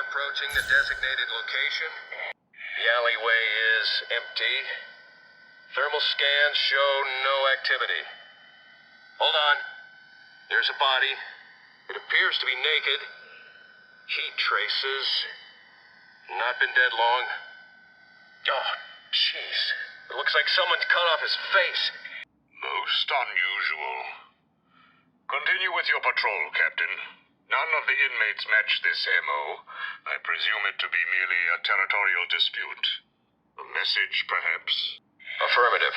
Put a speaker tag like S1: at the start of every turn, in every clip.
S1: approaching the designated location. The alleyway is empty. Thermal scans show no activity. Hold on. There's a body. It appears to be naked. Heat traces. Not been dead long. Oh, jeez. It looks like someone's cut off his face.
S2: Most unusual. Continue with your patrol, Captain. None of the inmates match this MO. I presume it to be merely a territorial dispute. A message, perhaps?
S1: Affirmative.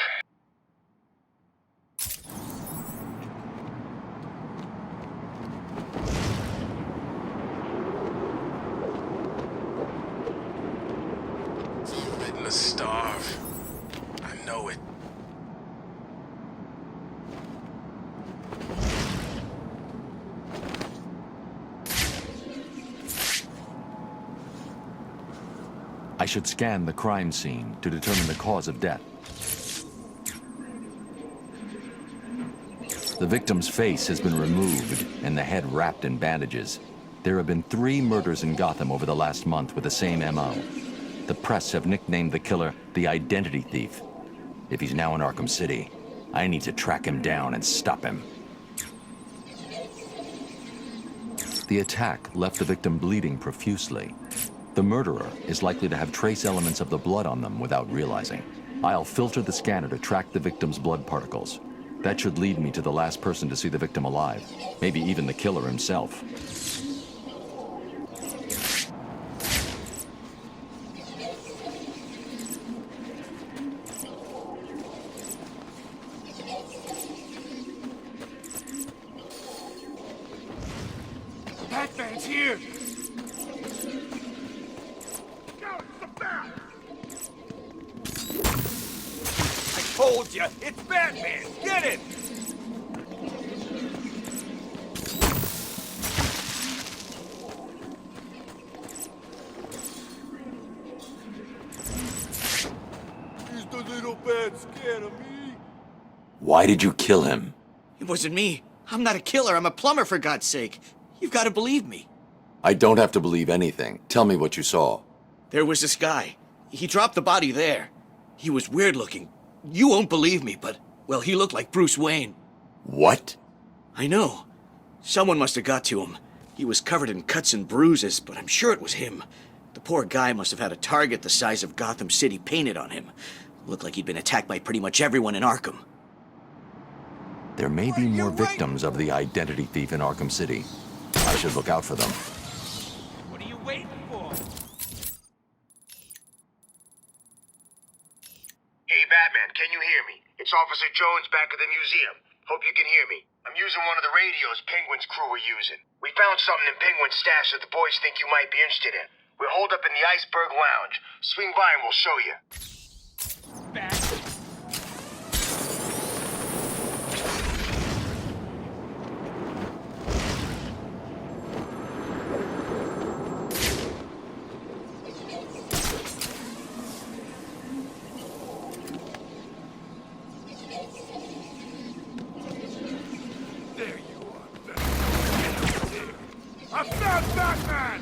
S3: Forbidden to starve. I know it.
S4: I should scan the crime scene to determine the cause of death. The victim's face has been removed and the head wrapped in bandages. There have been 3 murders in Gotham over the last month with the same MO. The press have nicknamed the killer the Identity Thief. If he's now in Arkham City, I need to track him down and stop him. The attack left the victim bleeding profusely. The murderer is likely to have trace elements of the blood on them without realizing. I'll filter the scanner to track the victim's blood particles. That should lead me to the last person to see the victim alive, maybe even the killer himself.
S3: Batman's here!
S5: Told you, it's Batman! Get it!
S3: Is the little bat scared of me?
S4: Why did you kill him?
S6: It wasn't me. I'm not a killer. I'm a plumber, for God's sake. You've got to believe me.
S4: I don't have to believe anything. Tell me what you saw.
S6: There was this guy. He dropped the body there. He was weird looking. You won't believe me, but, well, he looked like Bruce Wayne.
S4: What?
S6: I know. Someone must have got to him. He was covered in cuts and bruises, but I'm sure it was him. The poor guy must have had a target the size of Gotham City painted on him. Looked like he'd been attacked by pretty much everyone in Arkham.
S4: There may be more victims of the Identity Thief in Arkham City. I should look out for them.
S5: What are you waiting for?
S2: Hey, Batman, can you hear me? It's Officer Jones back at the museum. Hope you can hear me. I'm using one of the radios Penguin's crew are using. We found something in Penguin's stash that the boys think you might be interested in. We're holed up in the Iceberg Lounge. Swing by and we'll show you.
S5: Bat.
S3: I found Batman!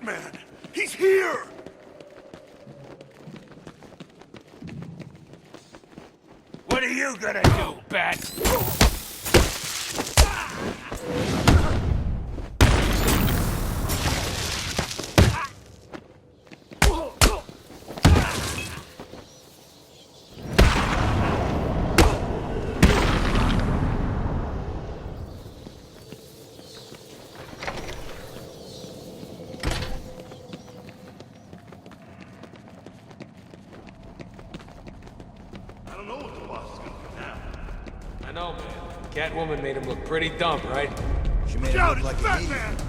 S3: Batman! He's here!
S5: What are you gonna do, Bat?
S7: I know, man. Catwoman made him look pretty dumb, right?
S3: She made him look like an idiot.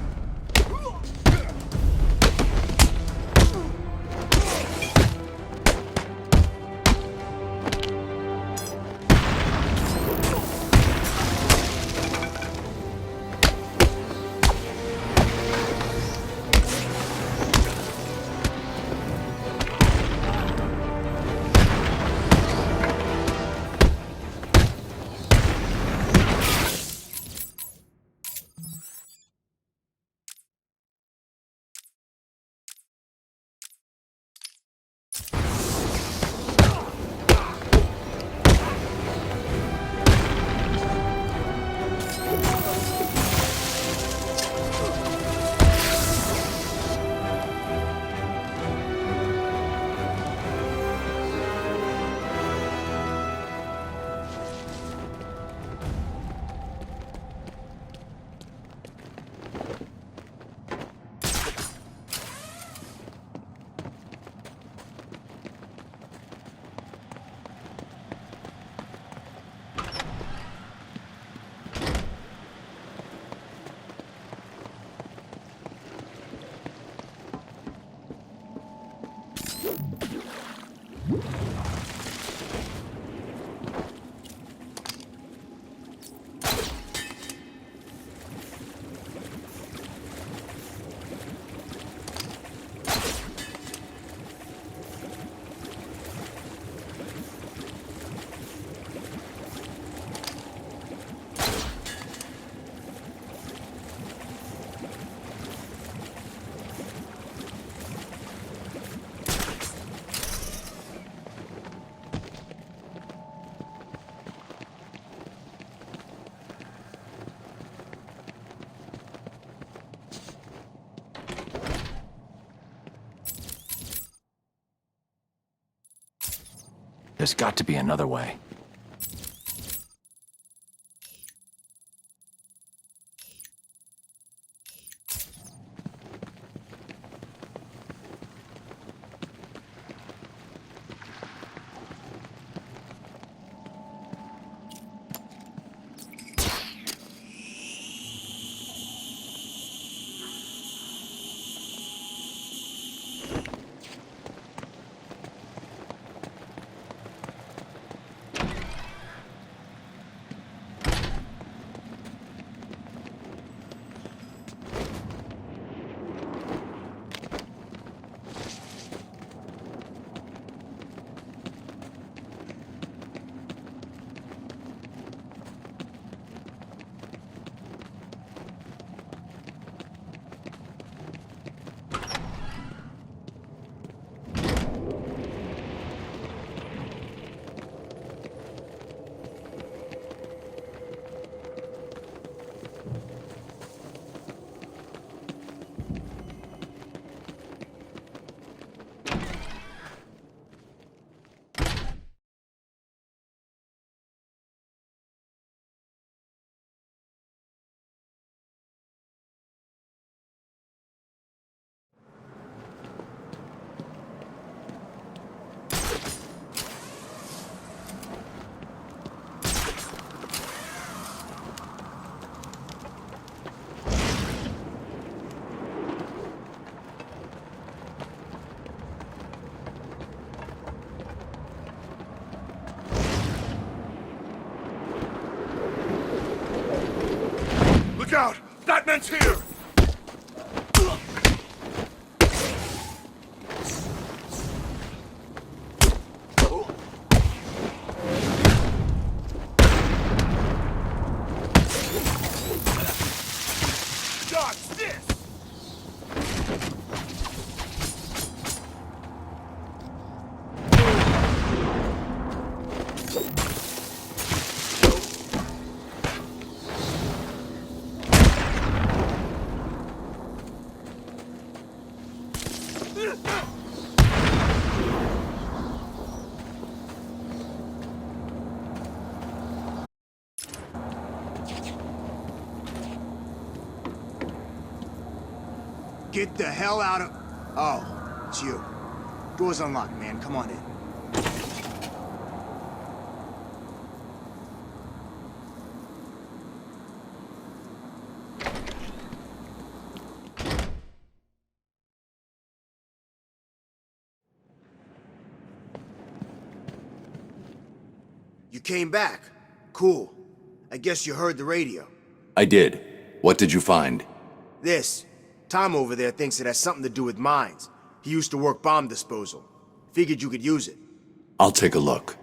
S4: There's got to be another way.
S3: Look out! Batman's here! Dodge this!
S2: Get the hell out of... Oh, it's you. Door's unlocked, man. Come on in. You came back. Cool. I guess you heard the radio.
S4: I did. What did you find?
S2: This. Tom over there thinks it has something to do with mines. He used to work bomb disposal. Figured you could use it.
S4: I'll take a look.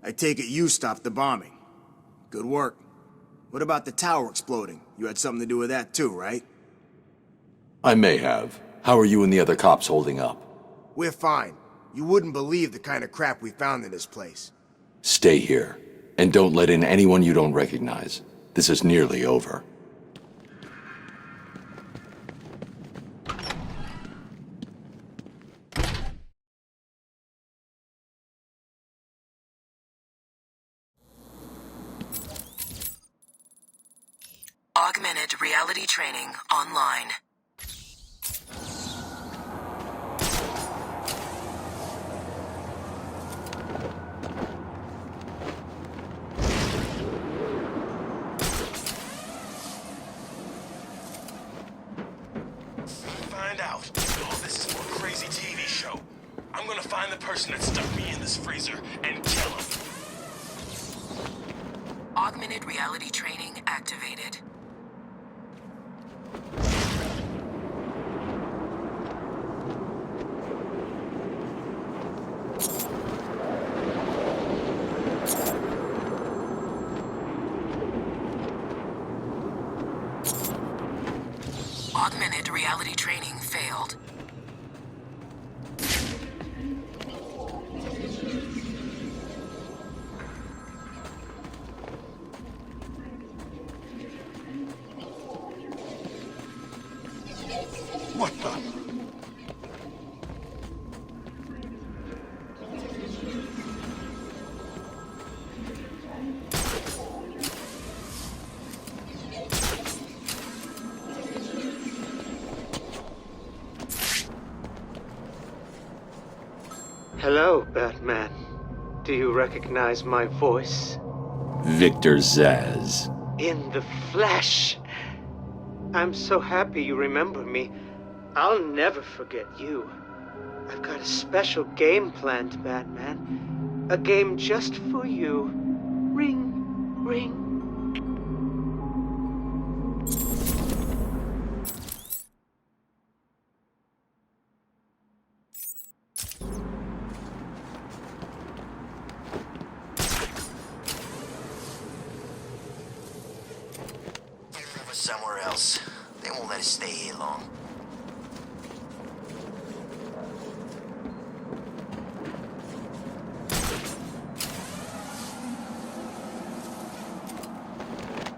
S2: I take it you stopped the bombing. Good work. What about the tower exploding? You had something to do with that too, right?
S4: I may have. How are you and the other cops holding up?
S2: We're fine. You wouldn't believe the kind of crap we found in this place.
S4: Stay here. And don't let in anyone you don't recognize. This is nearly over.
S8: Augmented reality training online.
S9: Find out. Oh, this is some crazy TV show. I'm gonna find the person that stuck me in this freezer and kill him.
S8: Augmented reality training activated. Augmented reality training failed.
S9: What the?
S10: Hello, Batman. Do you recognize my voice?
S4: Victor Zsasz.
S10: In the flesh! I'm so happy you remember me. I'll never forget you. I've got a special game planned, Batman. A game just for you. Ring, ring.
S2: Somewhere else. They won't let us stay here long.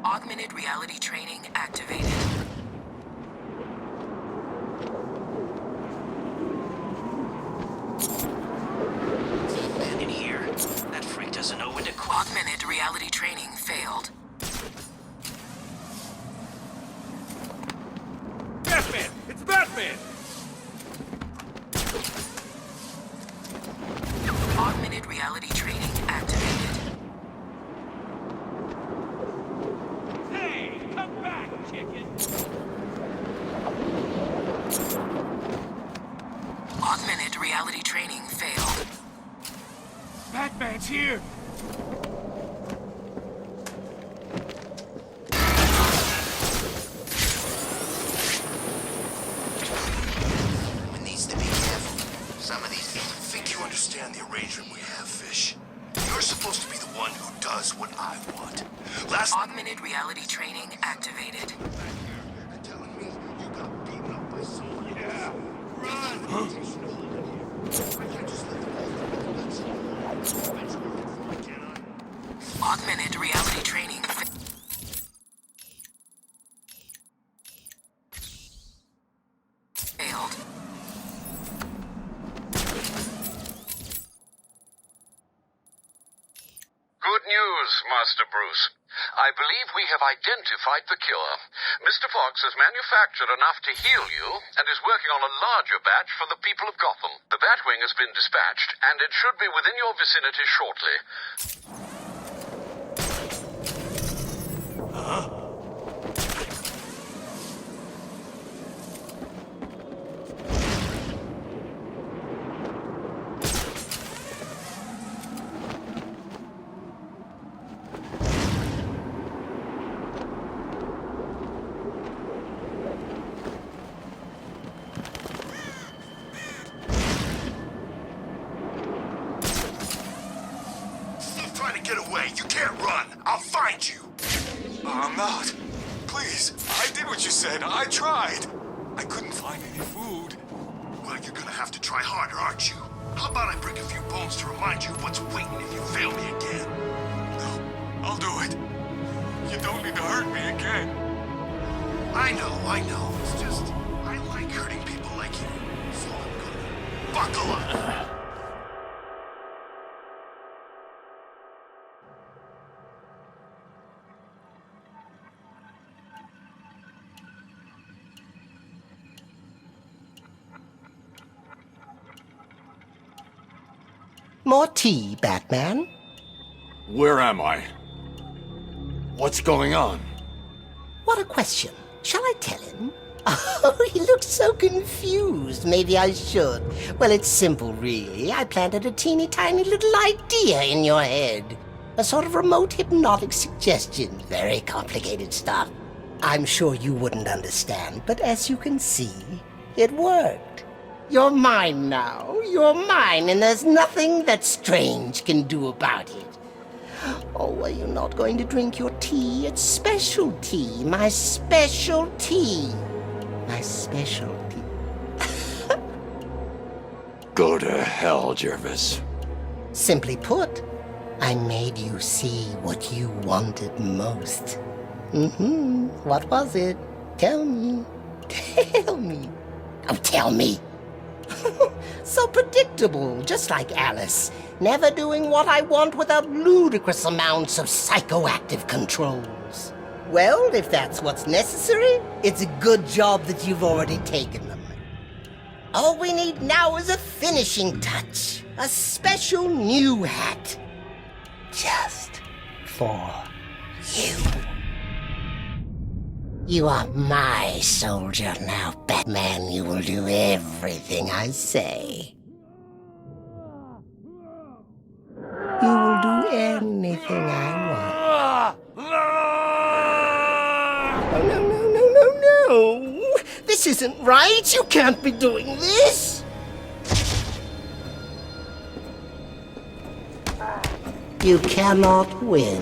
S8: Augmented reality training activated.
S6: Man in here. That freak doesn't know when to quit.
S8: Augmented reality training failed.
S5: Batman! It's Batman!
S8: Augmented reality training activated.
S5: Hey, come back, chicken!
S8: Augmented reality training failed.
S5: Batman's here!
S2: One needs to be careful. Some of these... I think you understand the arrangement we have, Fish. You're supposed to be the one who does what I want.
S8: Augmented reality training activated.
S2: You're telling me you got beaten up by someone.
S5: Yeah! Run!
S2: I can't just let them all
S8: Augmented reality training failed.
S1: Good news, Master Bruce. I believe we have identified the cure. Mr. Fox has manufactured enough to heal you and is working on a larger batch for the people of Gotham. The Batwing has been dispatched, and it should be within your vicinity shortly.
S9: Trying to get away. You can't run. I'll find you. I'm not. Please. I did what you said. I tried. I couldn't find any food. Well, you're gonna have to try harder, aren't you? How about I break a few bones to remind you of what's waiting if you fail me again? No, I'll do it. You don't need to hurt me again. I know. It's just, I like hurting people like you. So I'm gonna buckle up.
S11: More tea, Batman?
S3: Where am I? What's going on?
S11: What a question. Shall I tell him? Oh, he looks so confused. Maybe I should. Well, it's simple, really. I planted a teeny tiny little idea in your head. A sort of remote hypnotic suggestion. Very complicated stuff. I'm sure you wouldn't understand, but as you can see, it worked. You're mine now. You're mine, and there's nothing that Strange can do about it. Oh, are you not going to drink your tea? It's special tea. My special tea. My special tea.
S3: Go to hell, Jervis.
S11: Simply put, I made you see what you wanted most. What was it? Tell me. Tell me. Oh, tell me. So predictable, just like Alice. Never doing what I want without ludicrous amounts of psychoactive controls. Well, if that's what's necessary, it's a good job that you've already taken them. All we need now is a finishing touch. A special new hat. Just for you. You are my soldier now, Batman. You will do everything I say. You will do anything I want. No. This isn't right. You can't be doing this. You cannot win.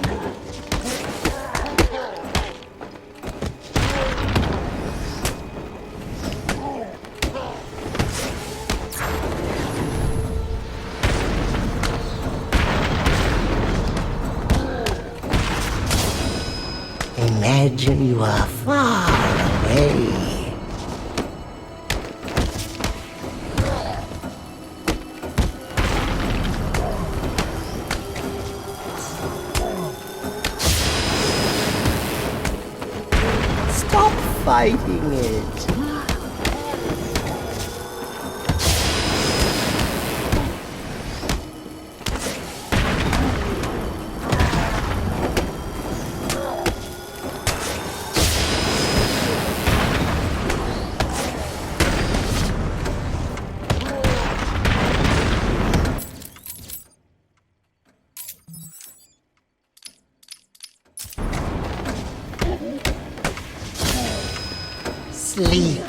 S11: Imagine you are far away. Stop fighting it. Sleep.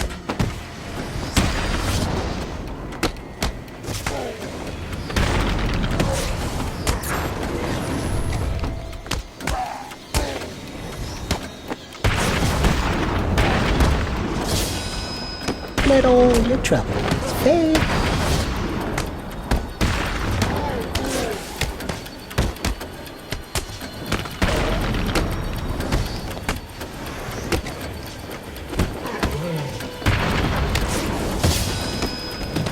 S11: Let all your troubles fade.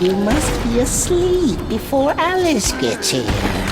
S11: You must be asleep before Alice gets here.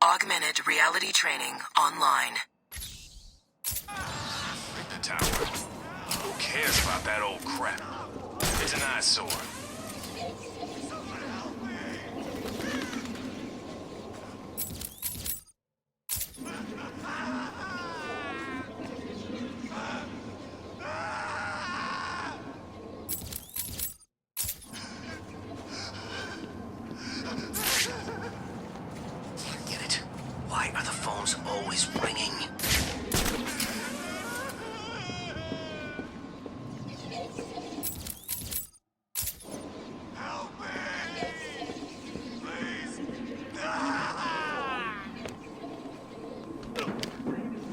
S8: Augmented reality training online.
S9: Hit the tower. Who cares about that old crap? It's an eyesore.
S8: Get it? Why are the phones always ringing?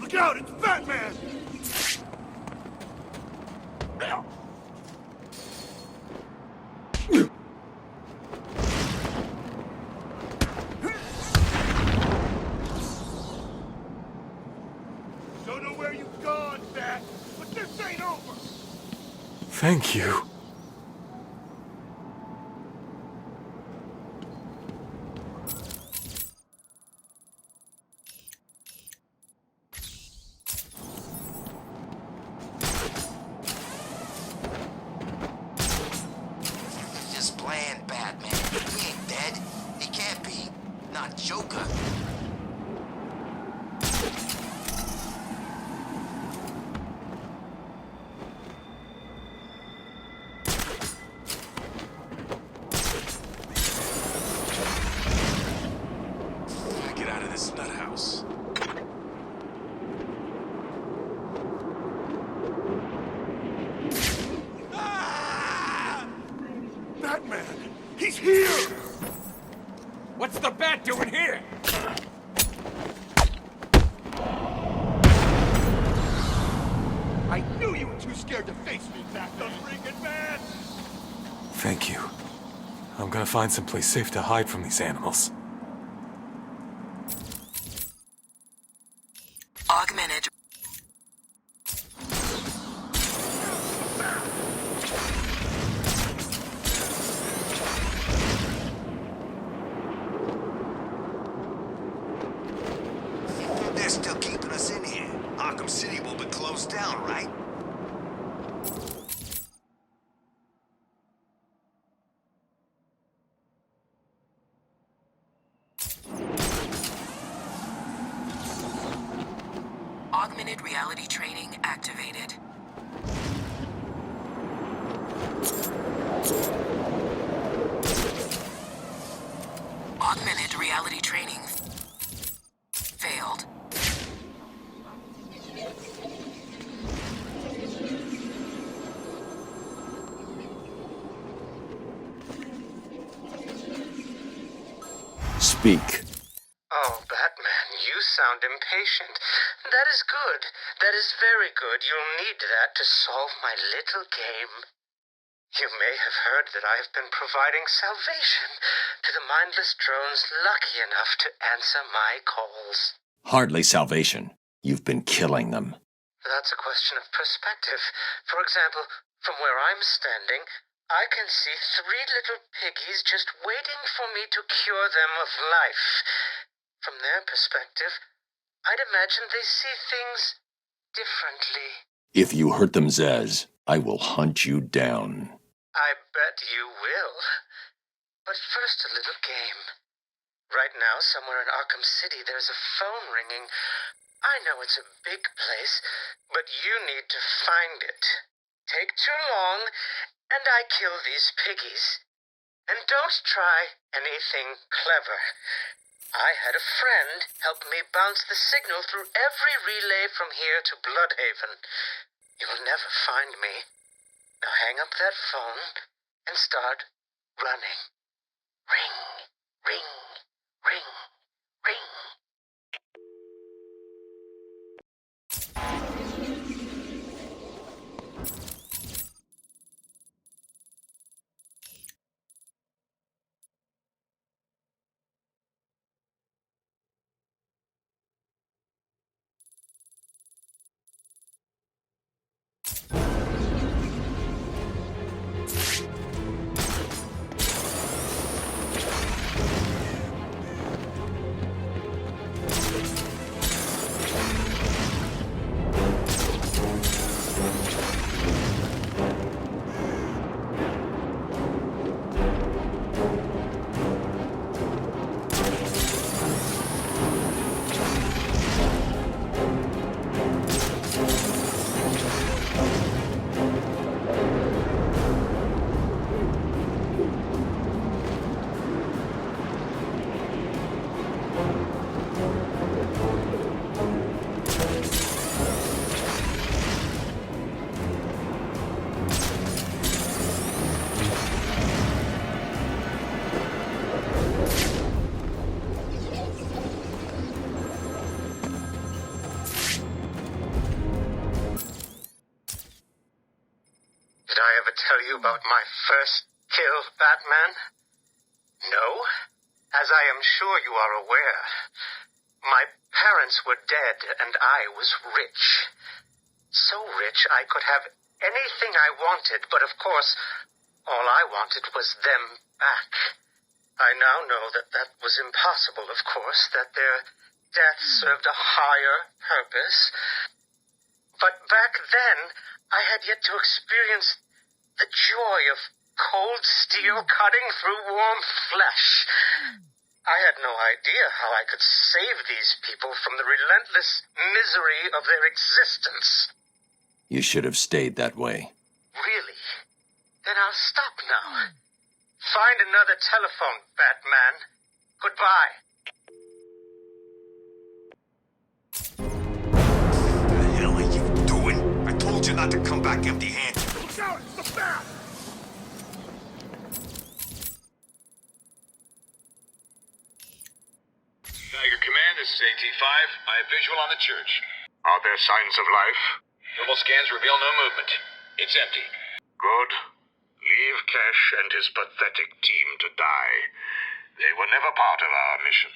S3: Look out, it's Batman! Don't know where you've gone, Bat, but this ain't over!
S7: Thank you.
S8: Just playing Batman. He ain't dead. He can't be. Not Joker.
S9: Get out of this nut house.
S3: Batman! He's here!
S5: What's the bat doing here?
S3: I knew you were too scared to face me, Bat the freaking man!
S7: Thank you. I'm gonna find someplace safe to hide from these animals.
S8: Augmented.
S2: They're still keeping us in here. Arkham City will be closed down, right?
S8: Augmented reality training activated. Augmented reality training failed.
S4: Speak.
S10: Oh, Batman, you sound impatient. That is good. That is very good. You'll need that to solve my little game. You may have heard that I have been providing salvation to the mindless drones lucky enough to answer my calls.
S4: Hardly salvation. You've been killing them.
S10: That's a question of perspective. For example, from where I'm standing, I can see 3 little piggies just waiting for me to cure them of life. From their perspective, I'd imagine they see things differently.
S4: If you hurt them, Zez, I will hunt you down.
S10: I bet you will. But first, a little game. Right now, somewhere in Arkham City, there's a phone ringing. I know it's a big place, but you need to find it. Take too long, and I kill these piggies. And don't try anything clever. I had a friend help me bounce the signal through every relay from here to Bloodhaven. You'll never find me. Now hang up that phone and start running. Ring, ring, ring, ring. Did I ever tell you about my first kill, Batman? No? As I am sure you are aware, my parents were dead and I was rich. So rich I could have anything I wanted, but of course, all I wanted was them back. I now know that that was impossible, of course, that their death served a higher purpose. But back then, I had yet to experience the joy of cold steel cutting through warm flesh. I had no idea how I could save these people from the relentless misery of their existence.
S4: You should have stayed that way.
S10: Really? Then I'll stop now. Find another telephone, Batman. Goodbye.
S9: What the hell are you doing? I told you not to come back empty-handed.
S3: Look out! It's the bat!
S1: Tiger Command, this is AT-5. I have visual on the church.
S2: Are there signs of life?
S1: Thermal scans reveal no movement. It's empty.
S2: Good. Leave Cash and his pathetic team to die. They were never part of our mission.